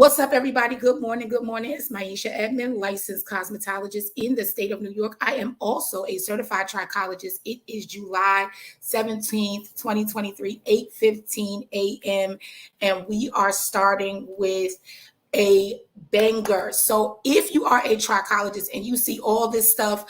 What's up, everybody? Good morning. Good morning. It's Maisha Edmond, licensed cosmetologist in the state of New York. I am also a certified trichologist. It is July 17th, 2023, 8:15 a.m. And we are starting with a banger. So if you are a trichologist and you see all this stuff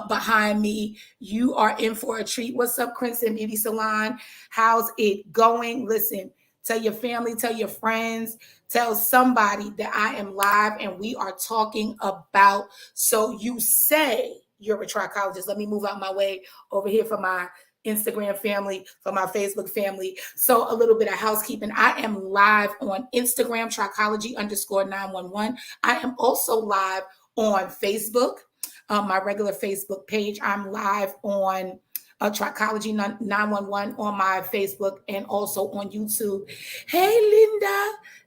behind me, you are in for a treat. What's up, Crimson Beauty Salon? How's it going? Listen, tell your family, tell your friends, tell somebody that I am live and we are talking about, so you say you're a trichologist. Let me move out my way over here for my Instagram family, for my Facebook family. So a little bit of housekeeping. I am live on Instagram, trichology_911. I am also live on Facebook, my regular Facebook page. I'm live on Trichology 911 on my Facebook and also on YouTube. Hey,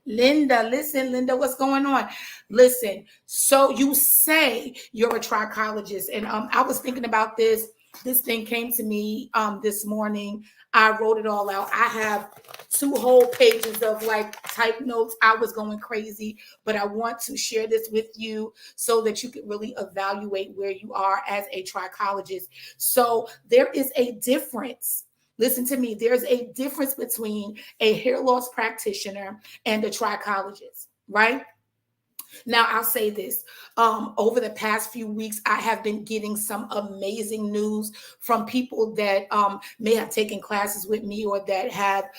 Linda, listen, Linda, what's going on? Listen, so you say you're a trichologist, and I was thinking about this. This thing came to me this morning. I wrote it all out. I have 2 whole pages of like type notes. I was going crazy, but I want to share this with you so that you can really evaluate where you are as a trichologist. So there is a difference. Listen to me. There's a difference between a hair loss practitioner and a trichologist, right? Now, I'll say this. Over the past few weeks, I have been getting some amazing news from people that may have taken classes with me or that have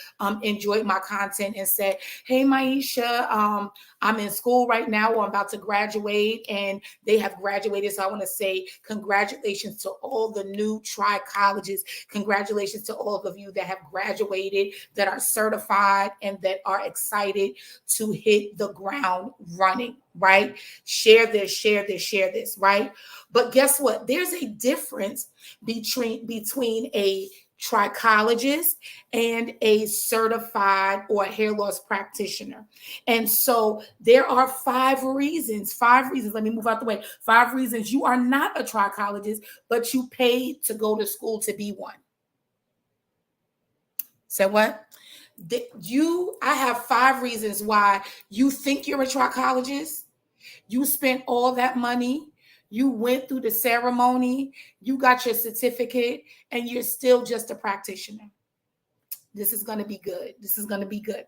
enjoyed my content and said, hey, Maisha, I'm in school right now or I'm about to graduate, and they have graduated. So I want to say congratulations to all the new trichologists. Congratulations to all of you that have graduated, that are certified, and that are excited to hit the ground running, right? Share this, right? But guess what? There's a difference between a trichologist and a certified or hair loss practitioner. And so there are 5 reasons. Let me move out the way. 5 reasons you are not a trichologist, but you paid to go to school to be one. So what? I have 5 reasons why you think you're a trichologist. You spent all that money. You went through the ceremony. You got your certificate, and you're still just a practitioner. This is going to be good.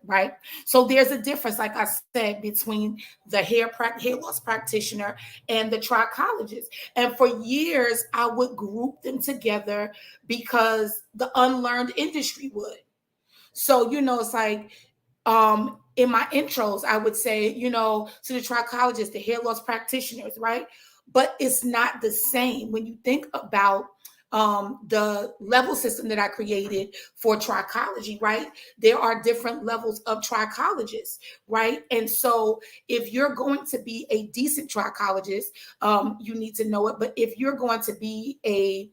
Right? So there's a difference, like I said, between the hair loss practitioner and the trichologist. And for years, I would group them together because the unlearned industry would. So, it's like, in my intros, I would say, to the trichologists, the hair loss practitioners, right? But it's not the same. When you think about the level system that I created for trichology, right? There are different levels of trichologists, right? And so if you're going to be a decent trichologist, you need to know it. But if you're going to be a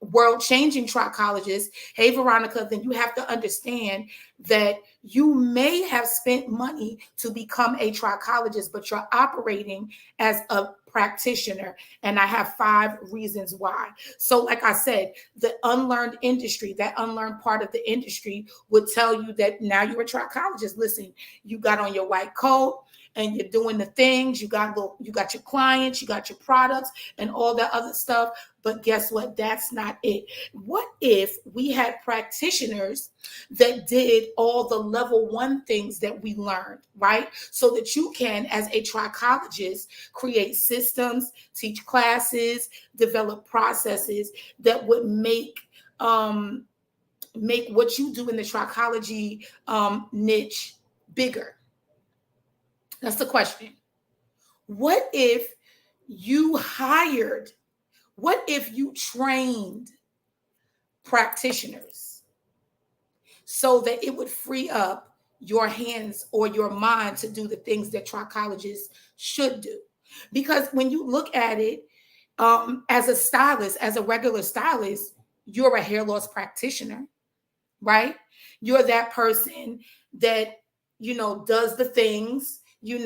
world-changing trichologist, hey, Veronica, then you have to understand that you may have spent money to become a trichologist, but you're operating as a practitioner. And I have 5 reasons why. So like I said, the unlearned industry, that unlearned part of the industry would tell you that now you're a trichologist. Listen, you got on your white coat and you're doing the things, you got your clients, you got your products and all that other stuff. But guess what? That's not it. What if we had practitioners that did all the level 1 things that we learned, right? So that you can, as a trichologist, create systems, teach classes, develop processes that would make what you do in the trichology niche bigger. That's the question. What if you trained practitioners so that it would free up your hands or your mind to do the things that trichologists should do? Because when you look at it, as a stylist, as a regular stylist, you're a hair loss practitioner, right? You're that person that, does the things, you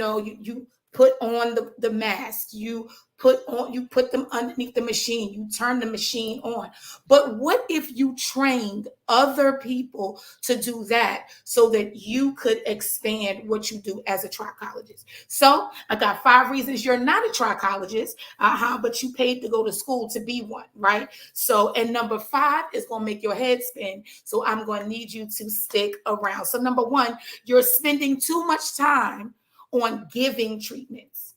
put on the mask, you put them underneath the machine, you turn the machine on. But what if you trained other people to do that so that you could expand what you do as a trichologist? So I got 5 reasons you're not a trichologist, but you paid to go to school to be one, right? So, and number 5 is going to make your head spin. So I'm going to need you to stick around. So number 1, you're spending too much time on giving treatments.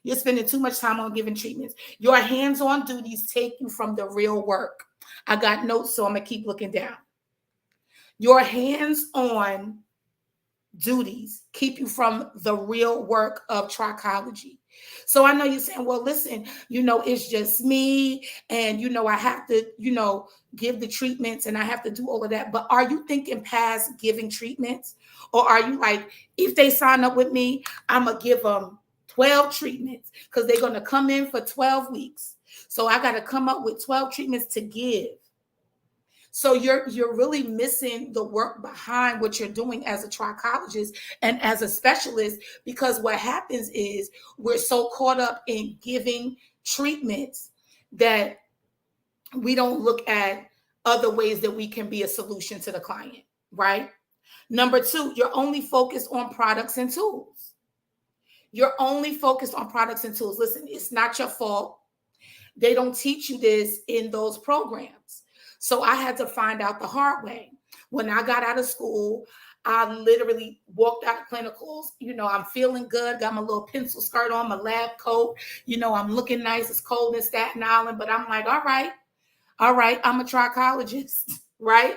You're spending too much time on giving treatments. Your hands-on duties take you from the real work. I got notes, so I'm going to keep looking down. Your hands-on duties keep you from the real work of trichology. So I know you're saying, well, listen, it's just me, and, I have to, give the treatments, and I have to do all of that. But are you thinking past giving treatments? Or are you like, if they sign up with me, I'm going to give them 12 treatments because they're going to come in for 12 weeks. So I got to come up with 12 treatments to give. So you're really missing the work behind what you're doing as a trichologist and as a specialist, because what happens is we're so caught up in giving treatments that we don't look at other ways that we can be a solution to the client, right? Number 2, you're only focused on products and tools. You're only focused on products and tools. Listen, it's not your fault. They don't teach you this in those programs. So I had to find out the hard way. When I got out of school, I literally walked out of clinicals. I'm feeling good, got my little pencil skirt on, my lab coat. I'm looking nice. It's cold in Staten Island, but I'm like, all right, I'm a trichologist, right?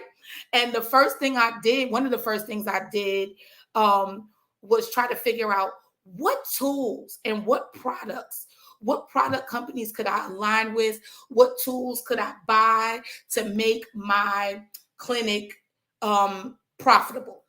And one of the first things I did was try to figure out what tools and what product companies could I align with? What tools could I buy to make my clinic profitable?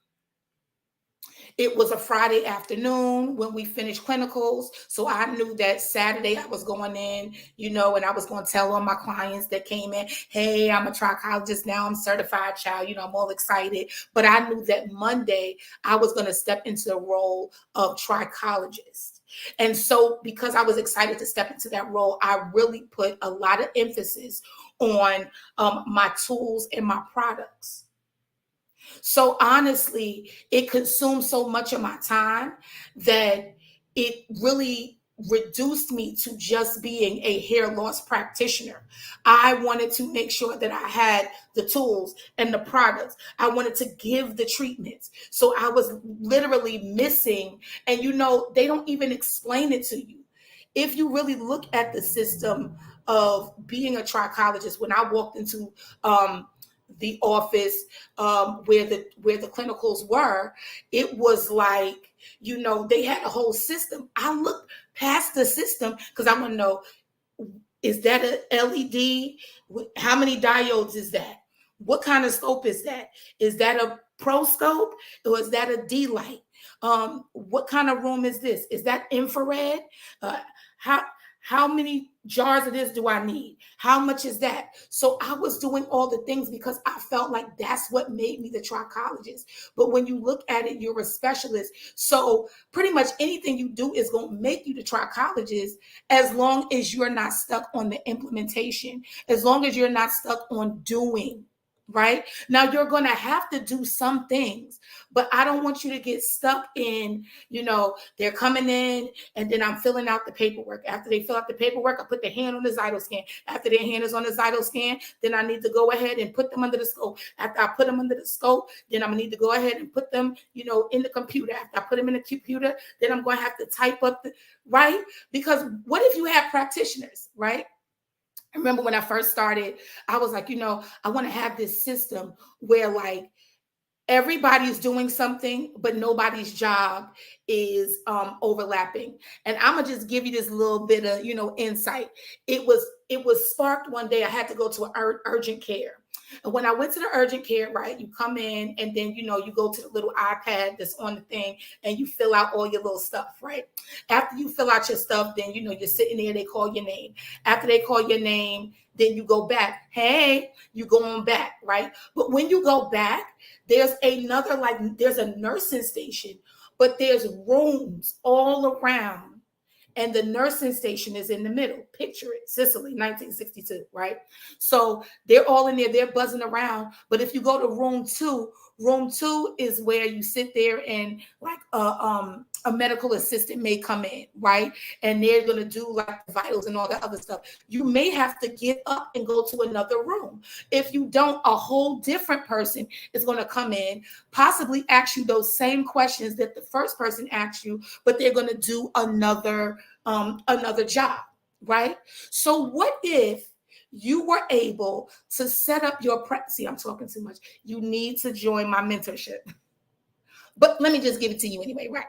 It was a Friday afternoon when we finished clinicals. So I knew that Saturday I was going in, and I was going to tell all my clients that came in, hey, I'm a trichologist now, I'm certified, child, I'm all excited. But I knew that Monday I was going to step into the role of trichologist. And so because I was excited to step into that role, I really put a lot of emphasis on my tools and my products. So honestly, it consumed so much of my time that it really reduced me to just being a hair loss practitioner. I wanted to make sure that I had the tools and the products. I wanted to give the treatments. So I was literally missing, and they don't even explain it to you. If you really look at the system of being a trichologist, when I walked into the office where the clinicals were, it was like, they had a whole system. I looked past the system because I want to know, is that a LED? How many diodes is that? What kind of scope is that? Is that a pro scope or is that a D light? What kind of room is this? Is that infrared? How many jars of this do I need? How much is that? So I was doing all the things because I felt like that's what made me the trichologist. But when you look at it, you're a specialist. So pretty much anything you do is going to make you the trichologist, as long as you're not stuck on the implementation, as long as you're not stuck on doing. Right? Now you're going to have to do some things, but I don't want you to get stuck in, they're coming in and then I'm filling out the paperwork. After they fill out the paperwork, I put the hand on the Zyto scan. After their hand is on the Zyto scan, then I need to go ahead and put them under the scope. After I put them under the scope, then I'm gonna need to go ahead and put them, in the computer. After I put them in the computer, then I'm going to have to type up right? Because what if you have practitioners, right? I remember when I first started, I was like, I want to have this system where like everybody's doing something, but nobody's job is overlapping. And I'm gonna just give you this little bit of, insight. It was sparked one day. I had to go to an urgent care. And when I went to the urgent care, right, you come in and then, you go to the little iPad that's on the thing and you fill out all your little stuff, right? After you fill out your stuff, then, you're sitting there, they call your name. After they call your name, then you go back. Hey, you go on back, right? But when you go back, there's there's a nursing station, but there's rooms all around and the nursing station is in the middle. Picture it, Sicily, 1962, right? So they're all in there, they're buzzing around. But if you go to room two is where you sit there and like a medical assistant may come in, right? And they're going to do like the vitals and all that other stuff. You may have to get up and go to another room. If you don't, a whole different person is going to come in, possibly ask you those same questions that the first person asked you, but they're going to do another job, right? So what if you were able to set up your see, I'm talking too much. You need to join my mentorship. But let me just give it to you anyway, right?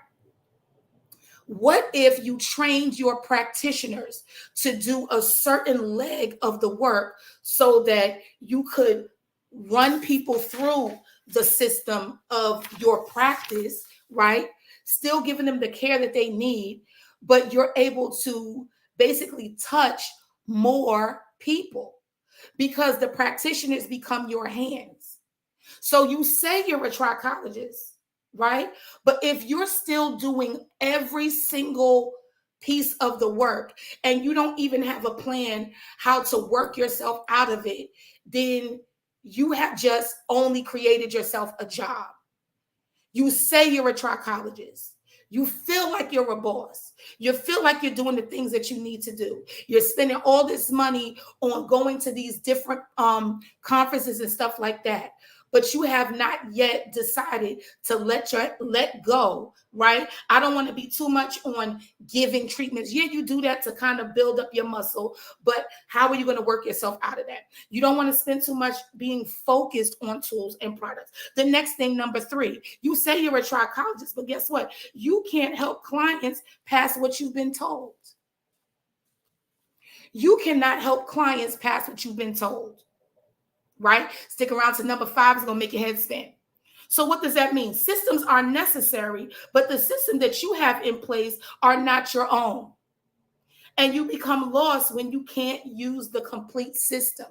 What if you trained your practitioners to do a certain leg of the work so that you could run people through the system of your practice, right? Still giving them the care that they need, but you're able to basically touch more people because the practitioners become your hands. So you say you're a trichologist, right? But if you're still doing every single piece of the work and you don't even have a plan how to work yourself out of it, then you have just only created yourself a job. You say you're a trichologist. You feel like you're a boss. You feel like you're doing the things that you need to do. You're spending all this money on going to these different conferences and stuff like that. But you have not yet decided to let go, right? I don't want to be too much on giving treatments. Yeah, you do that to kind of build up your muscle, but how are you going to work yourself out of that? You don't want to spend too much being focused on tools and products. The next thing, number 3, you say you're a trichologist, but guess what? You can't help clients past what you've been told. You cannot help clients past what you've been told. Right? Stick around to number 5 is going to make your head spin. So what does that mean? Systems are necessary, but the system that you have in place are not your own. And you become lost when you can't use the complete system.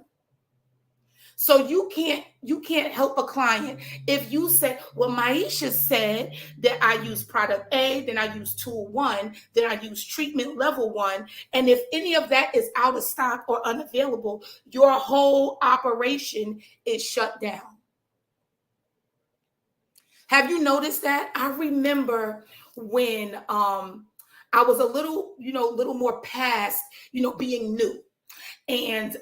So you can't help a client if you say, well, Maisha said that I use product A, then I use tool 1, then I use treatment level 1. And if any of that is out of stock or unavailable, your whole operation is shut down. Have you noticed that? I remember when I was a little more past, being new. And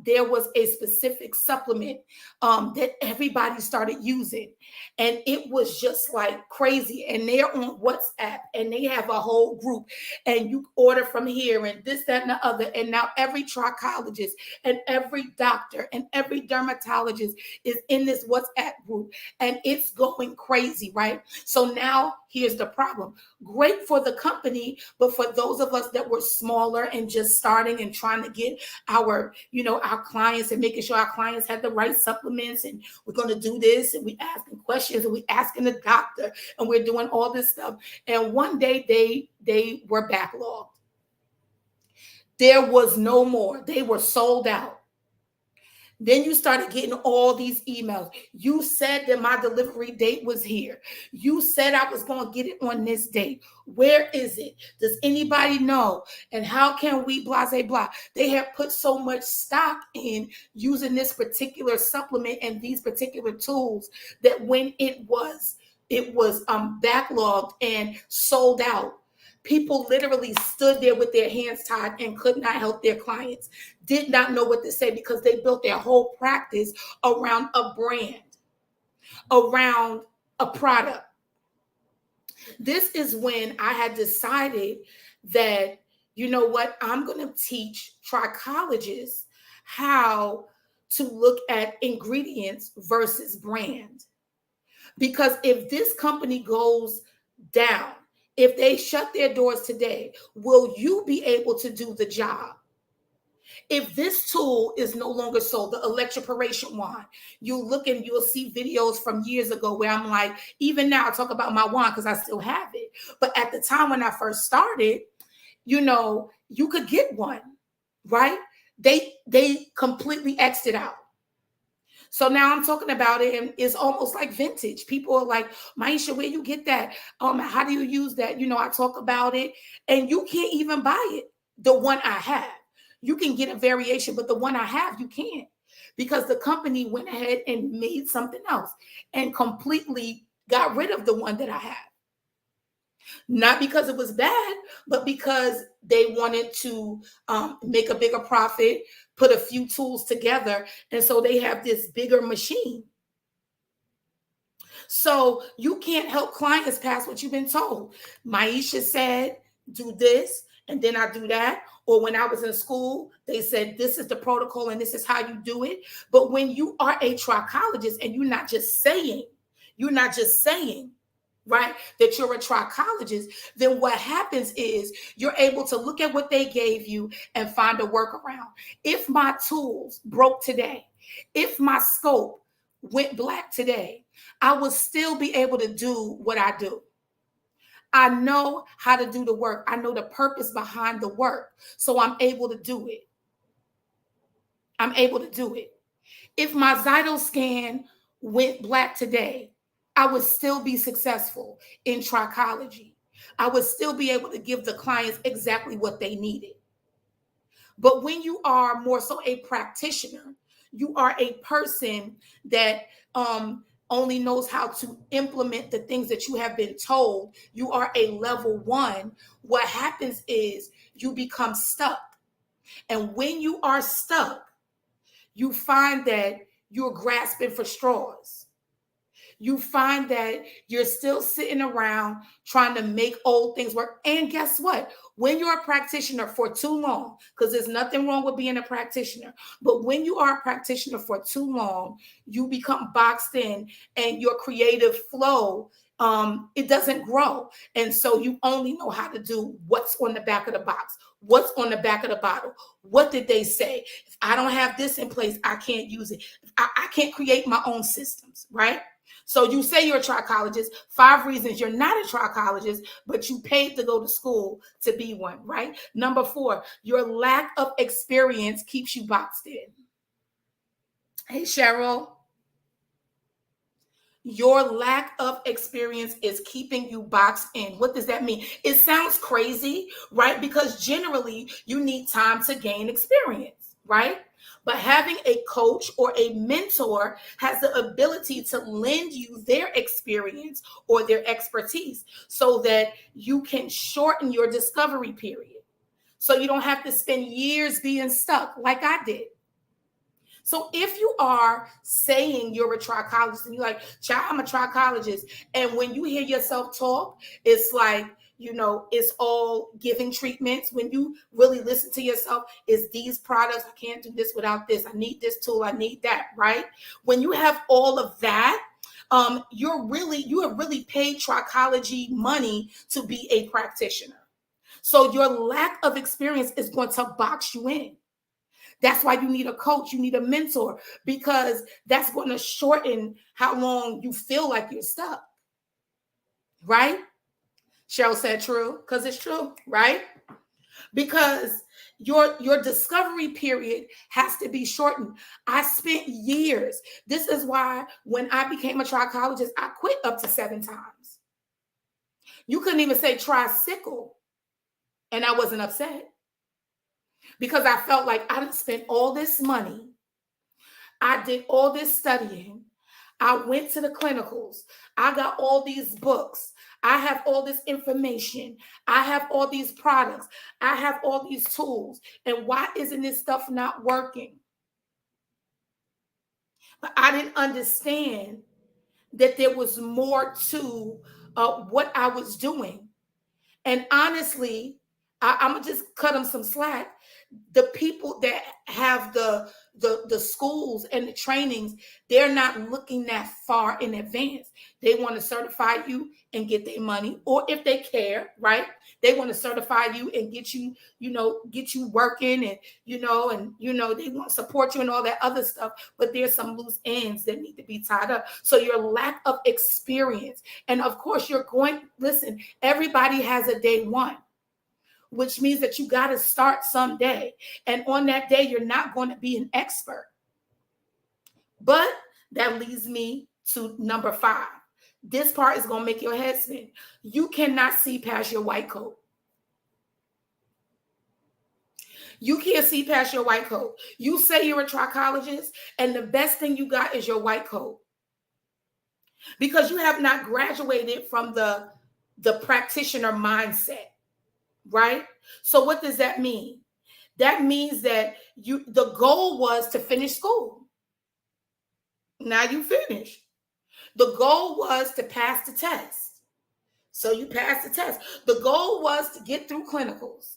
there was a specific supplement that everybody started using. And it was just like crazy. And they're on WhatsApp and they have a whole group. And you order from here and this, that, and the other. And now every trichologist and every doctor and every dermatologist is in this WhatsApp group. And it's going crazy, right? So now here's the problem. Great for the company, but for those of us that were smaller and just starting and trying to get our clients and making sure our clients had the right supplements, and we're going to do this, and we asking questions, and we asking the doctor, and we're doing all this stuff. And one day they were backlogged. There was no more. They were sold out. Then you started getting all these emails. You said that my delivery date was here. You said I was going to get it on this date. Where is it? Does anybody know? And how can we blah, blah, blah? They have put so much stock in using this particular supplement and these particular tools that when it was backlogged and sold out, people literally stood there with their hands tied and could not help their clients, did not know what to say because they built their whole practice around a brand, around a product. This is when I had decided that, you know what, I'm going to teach trichologists how to look at ingredients versus brand. Because if this company goes down, if they shut their doors today, will you be able to do the job? If this tool is no longer sold, the electroporation wand, you look and you'll see videos from years ago where I'm like, even now I talk about my wand because I still have it. But at the time when I first started, you could get one, right? They completely X'd it out. So now I'm talking about it, and it's almost like vintage. People are like, Maisha, where you get that? How do you use that? I talk about it, and you can't even buy it. The one I have, you can get a variation, but the one I have, you can't, because the company went ahead and made something else and completely got rid of the one that I have. Not because it was bad, but because they wanted to make a bigger profit, put a few tools together. And so they have this bigger machine. So you can't help clients past what you've been told. Maisha said, do this, and then I do that. Or when I was in school, they said, this is the protocol and this is how you do it. But when you are a trichologist and you're not just saying, right, that you're a trichologist, then what happens is you're able to look at what they gave you and find a workaround. If my tools broke today, if my scope went black today, I will still be able to do what I do. I know how to do the work. I know the purpose behind the work. So I'm able to do it. If my Zyto scan went black today, I would still be successful in trichology. I would still be able to give the clients exactly what they needed. But when you are more so a practitioner, you are a person that only knows how to implement the things that you have been told. You are a level 1. What happens is you become stuck. And when you are stuck, you find that you're grasping for straws. You find that you're still sitting around trying to make old things work. And guess what? When you're a practitioner for too long, because there's nothing wrong with being a practitioner, but when you are a practitioner for too long, you become boxed in and your creative flow, it doesn't grow. And so you only know how to do what's on the back of the box, what's on the back of the bottle. What did they say? If I don't have this in place, I can't use it. I can't create my own systems, right? So you say you're a trichologist, 5 reasons you're not a trichologist, but you paid to go to school to be one, right? Number 4, your lack of experience keeps you boxed in. Hey, Cheryl. Your lack of experience is keeping you boxed in. What does that mean? It sounds crazy, right? Because generally you need time to gain experience, right? But having a coach or a mentor has the ability to lend you their experience or their expertise so that you can shorten your discovery period. So you don't have to spend years being stuck like I did. So if you are saying you're a trichologist and you're like, child, I'm a trichologist, and when you hear yourself talk, it's like, it's all giving treatments. When you really listen to yourself, it's these products. I can't do this without this. I need this tool. I need that, right? When you have all of that, you have really paid trichology money to be a practitioner. So your lack of experience is going to box you in. That's why you need a coach, you need a mentor, because that's going to shorten how long you feel like you're stuck. Right? Cheryl said true, because it's true, right? Because your discovery period has to be shortened. I spent years. This is why when I became a trichologist, I quit up to 7 times. You couldn't even say tricycle, and I wasn't upset. Because I felt like I didn't spend all this money. I did all this studying. I went to the clinicals. I got all these books. I have all this information. I have all these products. I have all these tools. And why isn't this stuff not working? But I didn't understand that there was more to what I was doing. And honestly, I'm going to just cut them some slack. The people that have the schools and the trainings, they're not looking that far in advance. They want to certify you and get their money, or if they care, right? They want to certify you and get you working, and they want to support you and all that other stuff. But there's some loose ends that need to be tied up. So your lack of experience, and of course listen, everybody has a day one, which means that you got to start someday. And on that day, you're not going to be an expert. But that leads me to number 5. This part is going to make your head spin. You cannot see past your white coat. You can't see past your white coat. You say you're a trichologist, and the best thing you got is your white coat. Because you have not graduated from the practitioner mindset, right? So what does that mean? That means that the goal was to finish school. Now you finished. The goal was to pass the test. So you passed the test. The goal was to get through clinicals.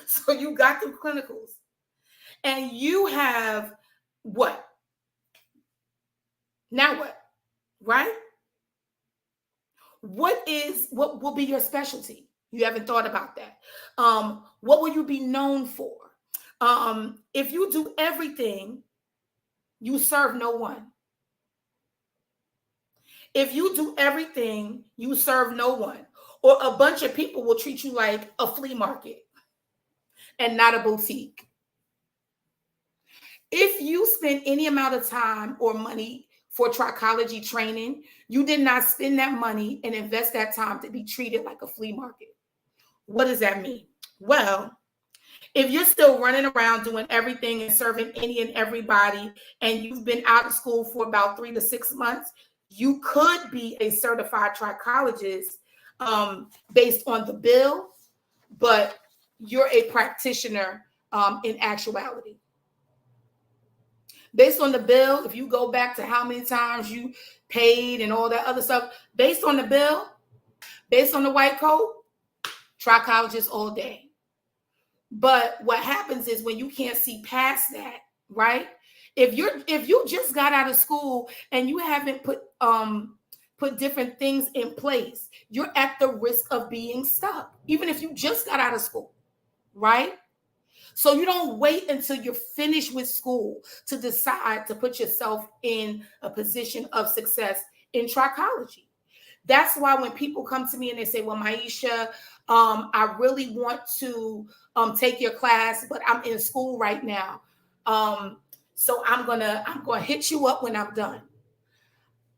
So you got through clinicals. And you have what? Now what? Right? What will be your specialty? You haven't thought about that. What will you be known for? If you do everything, you serve no one. If you do everything, you serve no one. Or a bunch of people will treat you like a flea market and not a boutique. If you spend any amount of time or money for trichology training, you did not spend that money and invest that time to be treated like a flea market. What does that mean? Well, if you're still running around doing everything and serving any and everybody, and you've been out of school for about 3 to 6 months, you could be a certified trichologist based on the bill, but you're a practitioner in actuality. Based on the bill, if you go back to how many times you paid and all that other stuff, based on the bill, based on the white coat, trichologist all day. But what happens is when you can't see past that, right? If you just got out of school and you haven't put different things in place, you're at the risk of being stuck, even if you just got out of school, right? So you don't wait until you're finished with school to decide to put yourself in a position of success in trichology. That's why when people come to me and they say, well, Maisha, I really want to take your class, but I'm in school right now. So I'm gonna hit you up when I'm done.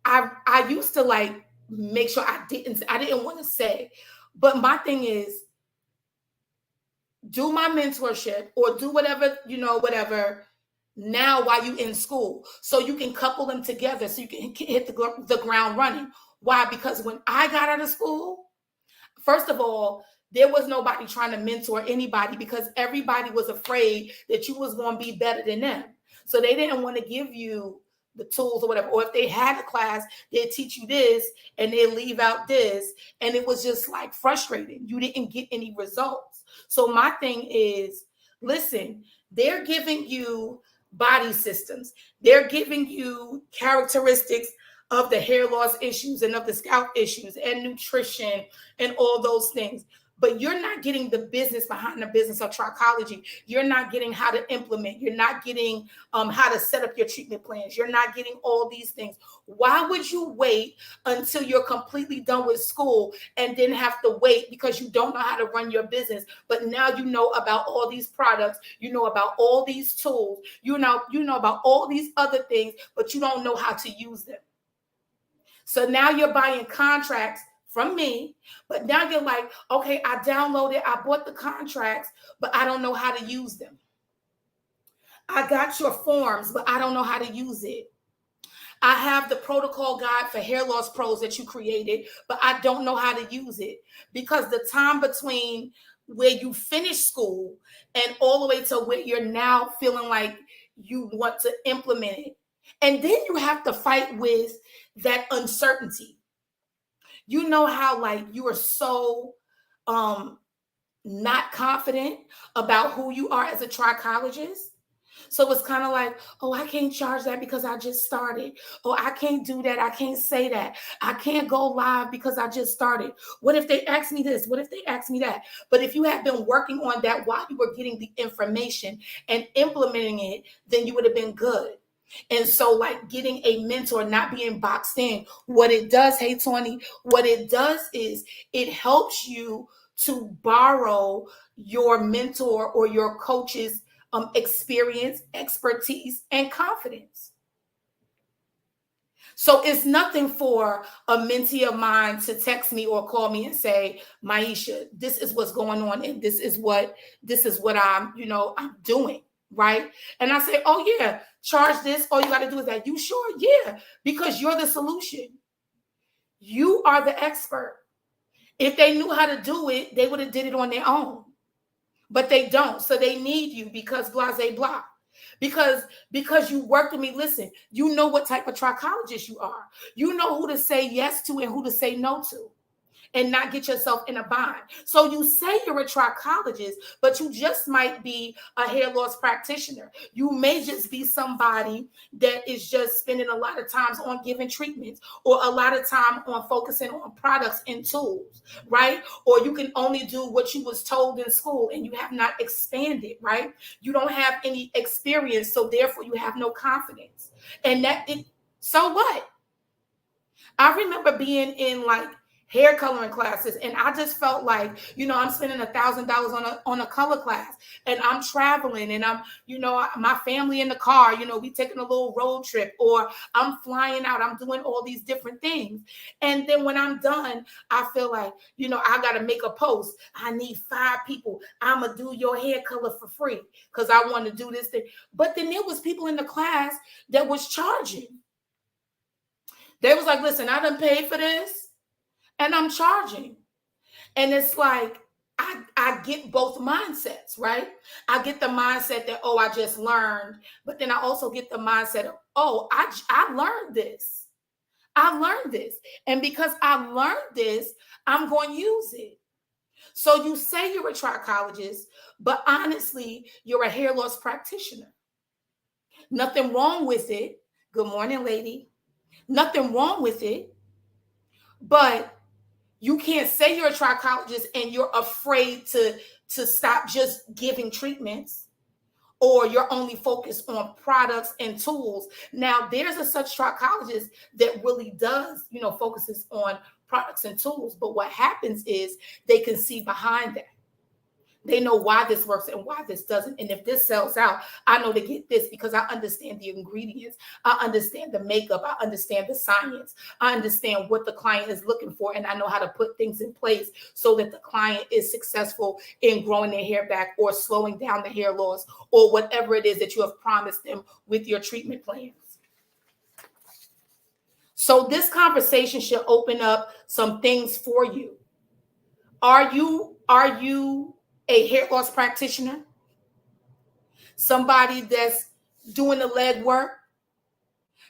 I used to like make sure I didn't want to say, but my thing is, do my mentorship or do whatever, whatever now while you in school, so you can couple them together so you can hit the ground running. Why? Because when I got out of school, first of all, there was nobody trying to mentor anybody because everybody was afraid that you was going to be better than them. So they didn't want to give you the tools or whatever. Or if they had a class, they'd teach you this and they'd leave out this. And it was just like frustrating. You didn't get any results. So my thing is, listen, they're giving you body systems. They're giving you characteristics of the hair loss issues and of the scalp issues and nutrition and all those things. But you're not getting the business behind the business of trichology. You're not getting how to implement. You're not getting how to set up your treatment plans. You're not getting all these things. Why would you wait until you're completely done with school and then have to wait because you don't know how to run your business? But now you know about all these products. You know about all these tools. You know about all these other things, but you don't know how to use them. So now you're buying contracts from me, but now you're like, okay, I downloaded, I bought the contracts, but I don't know how to use them. I got your forms, but I don't know how to use it. I have the protocol guide for hair loss pros that you created, but I don't know how to use it because the time between where you finish school and all the way to where you're now feeling like you want to implement it. And then you have to fight with that uncertainty. You know how like you are so not confident about who you are as a trichologist. So it's kind of like, oh, I can't charge that because I just started. Oh, I can't do that. I can't say that. I can't go live because I just started. What if they ask me this? What if they ask me that? But if you had been working on that while you were getting the information and implementing it, then you would have been good. And so like getting a mentor, not being boxed in, what it does, hey, Tony, what it does is it helps you to borrow your mentor or your coach's experience, expertise, and confidence. So it's nothing for a mentee of mine to text me or call me and say, Maisha, this is what's going on, and this is what I'm doing, right? And I say, oh yeah, charge this. All you got to do is that. You sure? Yeah, because you're the solution. You are the expert. If they knew how to do it, they would have did it on their own. But they don't. So they need you because blase blah. Because you worked with me. Listen, you know what type of trichologist you are. You know who to say yes to and who to say no to, and not get yourself in a bind. So you say you're a trichologist, but you just might be a hair loss practitioner. You may just be somebody that is just spending a lot of times on giving treatments, or a lot of time on focusing on products and tools, right? Or you can only do what you was told in school and you have not expanded, right? You don't have any experience, so therefore you have no confidence. So what? I remember being in like hair coloring classes, and I just felt like, I'm spending $1,000 on a color class, and I'm traveling, and I'm, my family in the car, we taking a little road trip, or I'm flying out, I'm doing all these different things. And then when I'm done, I feel like, I got to make a post. I need 5 people. I'm going to do your hair color for free because I want to do this thing. But then there was people in the class that was charging. They was like, listen, I done paid for this and I'm charging. And it's like, I get both mindsets, right? I get the mindset that, oh, I just learned. But then I also get the mindset of, oh, I learned this. I learned this. And because I learned this, I'm going to use it. So you say you're a trichologist, but honestly, you're a hair loss practitioner. Nothing wrong with it. Good morning, lady. Nothing wrong with it. But you can't say you're a trichologist and you're afraid to stop just giving treatments, or you're only focused on products and tools. Now, there's a such trichologist that really does, focuses on products and tools. But what happens is they can see behind that. They know why this works and why this doesn't. And if this sells out, I know to get this because I understand the ingredients. I understand the makeup. I understand the science. I understand what the client is looking for. And I know how to put things in place so that the client is successful in growing their hair back or slowing down the hair loss or whatever it is that you have promised them with your treatment plans. So this conversation should open up some things for you. Are you a hair loss practitioner? Somebody that's doing the leg work?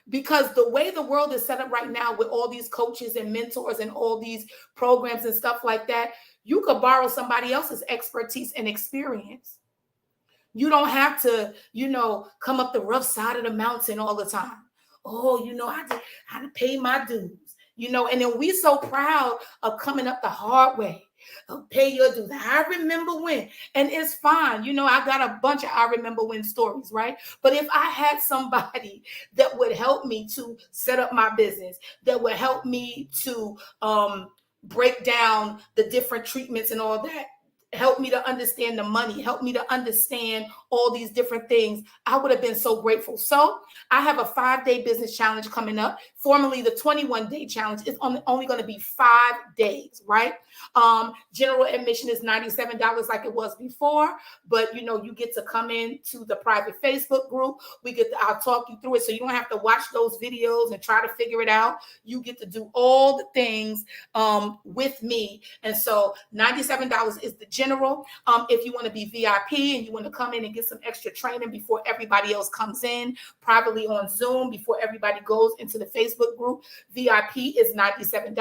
Because the way the world is set up right now with all these coaches and mentors and all these programs and stuff like that, you could borrow somebody else's expertise and experience. You don't have to, come up the rough side of the mountain all the time. Oh, I had to pay my dues, and then we so proud of coming up the hard way. Pay your dues. I remember when, and it's fine. I got a bunch of I remember when stories, right? But if I had somebody that would help me to set up my business, that would help me to break down the different treatments and all that, help me to understand the money, help me to understand all these different things, I would have been so grateful. So I have a 5-day business challenge coming up. Formerly, the 21-day challenge is only going to be 5 days, right? General admission is $97 like it was before, but you get to come into the private Facebook group. I'll talk you through it, so you don't have to watch those videos and try to figure it out. You get to do all the things with me, and so $97 is the general. If you want to be VIP and you want to come in and get some extra training before everybody else comes in, privately on Zoom before everybody goes into the Facebook group, VIP is $97.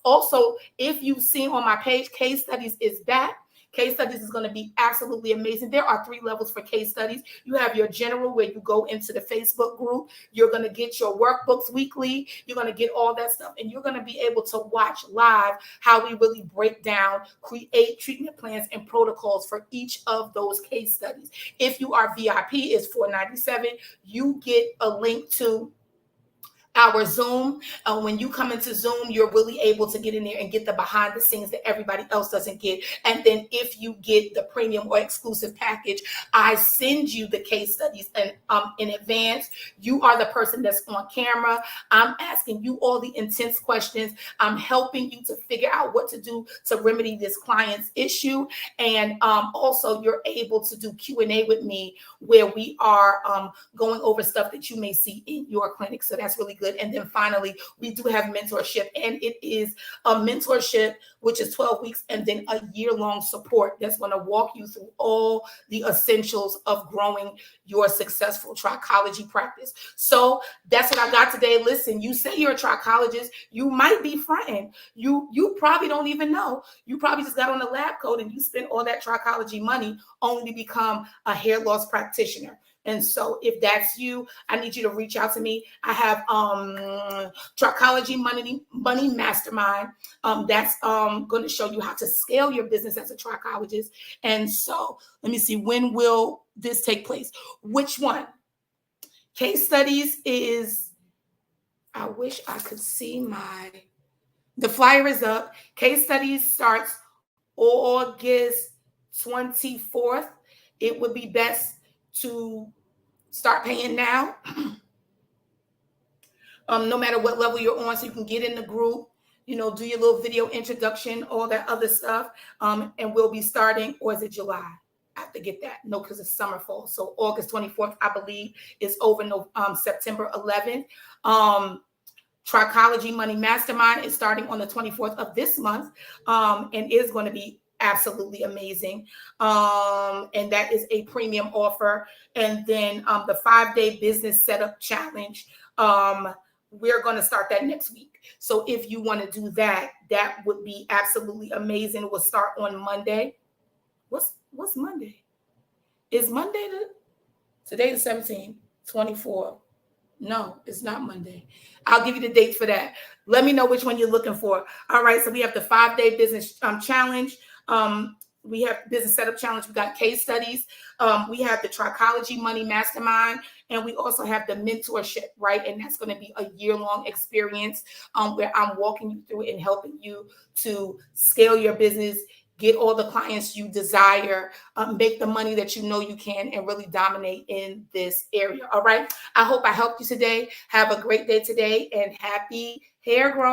Also, if you've seen on my page, case studies is back. Case studies is going to be absolutely amazing. There are 3 levels for case studies. You have your general, where you go into the Facebook group. You're going to get your workbooks weekly. You're going to get all that stuff. And you're going to be able to watch live how we really break down, create treatment plans and protocols for each of those case studies. If you are VIP, it's $497. You get a link to our Zoom. When you come into Zoom, you're really able to get in there and get the behind the scenes that everybody else doesn't get. And then if you get the premium or exclusive package, I send you the case studies and in advance. You are the person that's on camera. I'm asking you all the intense questions. I'm helping you to figure out what to do to remedy this client's issue. And also you're able to do Q&A with me where we are going over stuff that you may see in your clinic. So that's really good. And then finally, we do have mentorship, and it is a mentorship, which is 12 weeks, and then a year-long support that's going to walk you through all the essentials of growing your successful trichology practice. So that's what I got today. Listen, you say you're a trichologist, you might be fronting. You probably don't even know. You probably just got on the lab coat and you spent all that trichology money only to become a hair loss practitioner. And so if that's you, I need you to reach out to me. I have Trichology Money Mastermind. That's going to show you how to scale your business as a trichologist. And so let me see, when will this take place? Which one? Case studies is, I wish I could see the flyer is up. Case studies starts August 24th. It would be best to start paying now, no matter what level you're on, so you can get in the group, do your little video introduction, all that other stuff. And we'll be starting, or is it July? I have to get that. No, because it's summer fall. So August 24th, I believe, is over. September 11th. Trichology Money Mastermind is starting on the 24th of this month, and is going to be absolutely amazing. And that is a premium offer. And then the 5-day business setup challenge, we're going to start that next week. So if you want to do that, that would be absolutely amazing. We'll start on Monday. What's Monday? Is Monday today the 17th, 24? No, it's not Monday. I'll give you the date for that. Let me know which one you're looking for. All right, so we have the 5-day business challenge. We have business setup challenge. We got case studies. We have the Trichology Money Mastermind, and we also have the mentorship, right? And that's going to be a year-long experience where I'm walking you through it and helping you to scale your business, get all the clients you desire, make the money that you know you can, and really dominate in this area. All right. I hope I helped you today. Have a great day today, and happy hair growing.